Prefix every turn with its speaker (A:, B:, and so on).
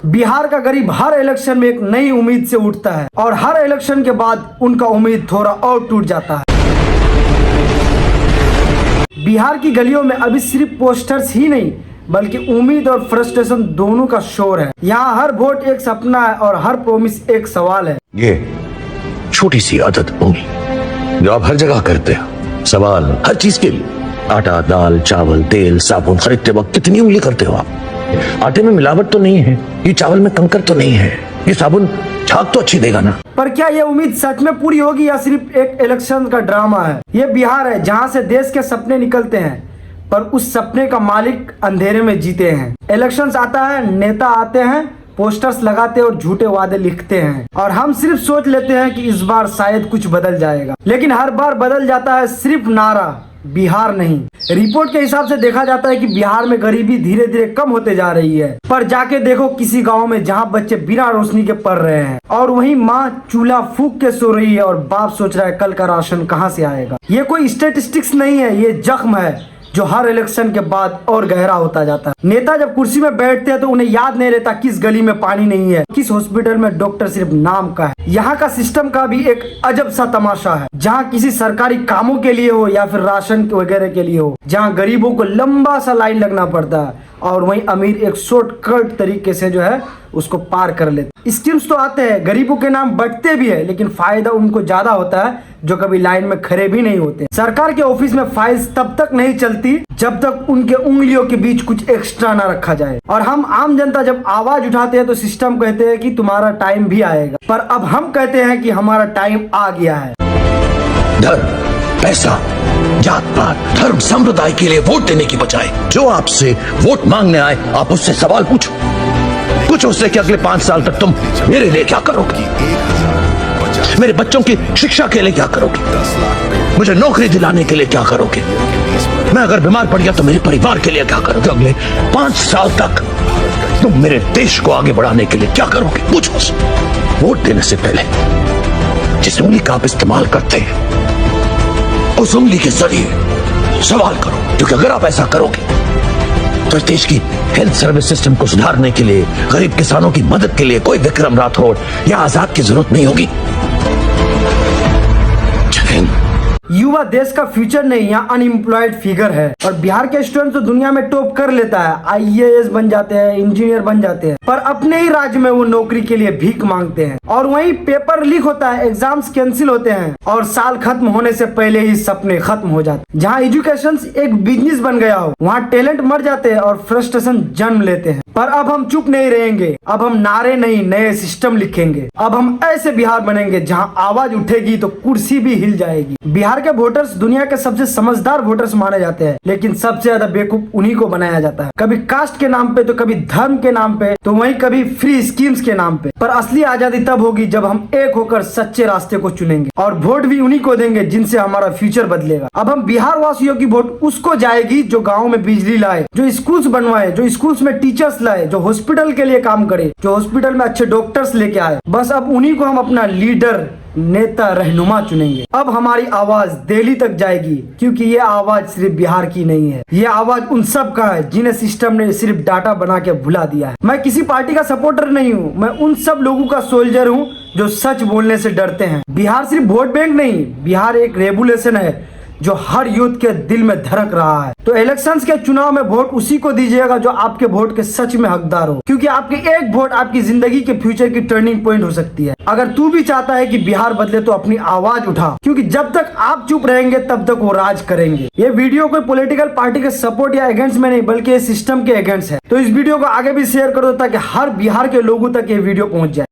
A: बिहार का गरीब हर इलेक्शन में एक नई उम्मीद से उठता है और हर इलेक्शन के बाद उनका उम्मीद थोड़ा और टूट जाता है। बिहार की गलियों में अभी सिर्फ पोस्टर्स ही नहीं बल्कि उम्मीद और फ्रस्ट्रेशन दोनों का शोर है। यहाँ हर वोट एक सपना है और हर प्रॉमिस एक सवाल है।
B: ये छोटी सी आदत होगी जो आप हर जगह करते हो। सवाल हर चीज के लिए, आटा, दाल, चावल, तेल, साबुन खरीदते वक्त कितनी उंगली करते हो आप? आटे में मिलावट तो नहीं है, ये चावल में कंकर तो नहीं है, ये साबुन झाग तो अच्छी देगा ना।
A: पर क्या ये उम्मीद सच में पूरी होगी या सिर्फ एक इलेक्शन का ड्रामा है? ये बिहार है जहाँ से देश के सपने निकलते हैं पर उस सपने का मालिक अंधेरे में जीते हैं। इलेक्शंस आता है, नेता आते हैं, पोस्टर्स लगाते और झूठे वादे लिखते हैं और हम सिर्फ सोच लेते हैं कि इस बार शायद कुछ बदल जाएगा, लेकिन हर बार बदल जाता है सिर्फ नारा, बिहार नहीं। रिपोर्ट के हिसाब से देखा जाता है कि बिहार में गरीबी धीरे धीरे कम होते जा रही है, पर जाके देखो किसी गांव में जहां बच्चे बिना रोशनी के पढ़ रहे हैं और वहीं माँ चूल्हा फूंक के सो रही है और बाप सोच रहा है कल का राशन कहां से आएगा। ये कोई स्टेटिस्टिक्स नहीं है, ये जख्म है जो हर इलेक्शन के बाद और गहरा होता जाता है। नेता जब कुर्सी में बैठते हैं तो उन्हें याद नहीं रहता किस गली में पानी नहीं है, किस हॉस्पिटल में डॉक्टर सिर्फ नाम का है। यहाँ का सिस्टम का भी एक अजब सा तमाशा है, जहाँ किसी सरकारी कामों के लिए हो या फिर राशन वगैरह के लिए हो, जहाँ गरीबों को लंबा सा लाइन लगना पड़ता है और वहीं अमीर एक शॉर्टकट तरीके से जो है उसको पार कर लेते। स्कीम्स तो आते हैं, गरीबों के नाम बढ़ते भी है, लेकिन फायदा उनको ज्यादा होता है जो कभी लाइन में खड़े भी नहीं होते। सरकार के ऑफिस में फाइल्स तब तक नहीं चलती जब तक उनके उंगलियों के बीच कुछ एक्स्ट्रा ना रखा जाए और हम आम जनता जब आवाज उठाते हैं तो सिस्टम कहते हैं कि तुम्हारा टाइम भी आएगा, पर अब हम कहते हैं कि हमारा टाइम आ गया है।
B: धर्म, पैसा, जात पात, धर्म, संप्रदाय के लिए वोट देने की बजाय जो आपसे वोट मांगने आए आप उससे सवाल पूछो। पूछो उससे कि अगले 5 साल तक तुम मेरे लिए क्या करोगे, मेरे बच्चों की शिक्षा के लिए क्या करोगे, मुझे नौकरी दिलाने के लिए क्या करोगे, मैं अगर बीमार पड़ गया तो मेरे परिवार के लिए क्या करोगे, अगले 5 साल तक तुम मेरे देश को आगे बढ़ाने के लिए क्या करोगे। पूछो उससे। वोट देने से पहले जिस उंगली का आप इस्तेमाल करते हैं उस उंगली के जरिए सवाल करो, क्योंकि अगर आप ऐसा करोगे तो इस देश की हेल्थ सर्विस सिस्टम को सुधारने के लिए, गरीब किसानों की मदद के लिए कोई विक्रम राठौड़ या आजाद की जरूरत नहीं होगी। जय हिंद।
A: युवा देश का फ्यूचर नहीं, यहाँ अनएम्प्लॉयड फिगर है और बिहार के स्टूडेंट तो दुनिया में टॉप कर लेता है, आईएएस बन जाते हैं, इंजीनियर बन जाते हैं, पर अपने ही राज्य में वो नौकरी के लिए भीख मांगते हैं और वहीं पेपर लीक होता है, एग्जाम्स कैंसिल होते हैं और साल खत्म होने से पहले ही सपने खत्म हो जाते हैं। जहाँ एजुकेशन एक बिजनेस बन गया हो वहाँ टैलेंट मर जाते हैं और फ्रस्ट्रेशन जन्म लेते हैं। पर अब हम चुप नहीं रहेंगे, अब हम नारे नहीं नए सिस्टम लिखेंगे। अब हम ऐसे बिहार बनेंगे जहाँ आवाज उठेगी तो कुर्सी भी हिल जाएगी। बिहार के वोटर्स दुनिया के सबसे समझदार वोटर्स माने जाते हैं, लेकिन सबसे ज्यादा बेवकूफ उन्हीं को बनाया जाता है, कभी कास्ट के नाम पे तो कभी धर्म के नाम पे तो वहीं कभी फ्री स्कीम्स के नाम पे। पर असली आजादी तब होगी जब हम एक होकर सच्चे रास्ते को चुनेंगे और वोट भी उन्हीं को देंगे जिनसे हमारा फ्यूचर बदलेगा। अब हम बिहार वासियों की वोट उसको जाएगी जो गाँव में बिजली लाए, जो स्कूल्स बनवाए, जो स्कूल्स में टीचर्स लाए, जो हॉस्पिटल के लिए काम करे, जो हॉस्पिटल में अच्छे डॉक्टर्स लेके आए। बस अब उन्हीं को हम अपना लीडर, नेता, रहनुमा चुनेंगे। अब हमारी आवाज दिल्ली तक जाएगी, क्योंकि ये आवाज सिर्फ बिहार की नहीं है, ये आवाज उन सब का है जिन्हें सिस्टम ने सिर्फ डाटा बना के भुला दिया है। मैं किसी पार्टी का सपोर्टर नहीं हूँ, मैं उन सब लोगों का सोल्जर हूँ जो सच बोलने से डरते हैं। बिहार सिर्फ वोट बैंक नहीं, बिहार एक रेगुलेशन है जो हर यूथ के दिल में धड़क रहा है। तो इलेक्शंस के चुनाव में वोट उसी को दीजिएगा जो आपके वोट के सच में हकदार हो, क्योंकि आपके एक वोट आपकी जिंदगी के फ्यूचर की टर्निंग पॉइंट हो सकती है। अगर तू भी चाहता है कि बिहार बदले तो अपनी आवाज उठा, क्योंकि जब तक आप चुप रहेंगे तब तक वो राज करेंगे। ये वीडियो कोई पॉलिटिकल पार्टी के सपोर्ट या अगेंस्ट में नहीं बल्कि सिस्टम के अगेंस्ट है। तो इस वीडियो को आगे भी शेयर कर दो ताकि हर बिहार के लोगों तक ये वीडियो पहुंच जाए।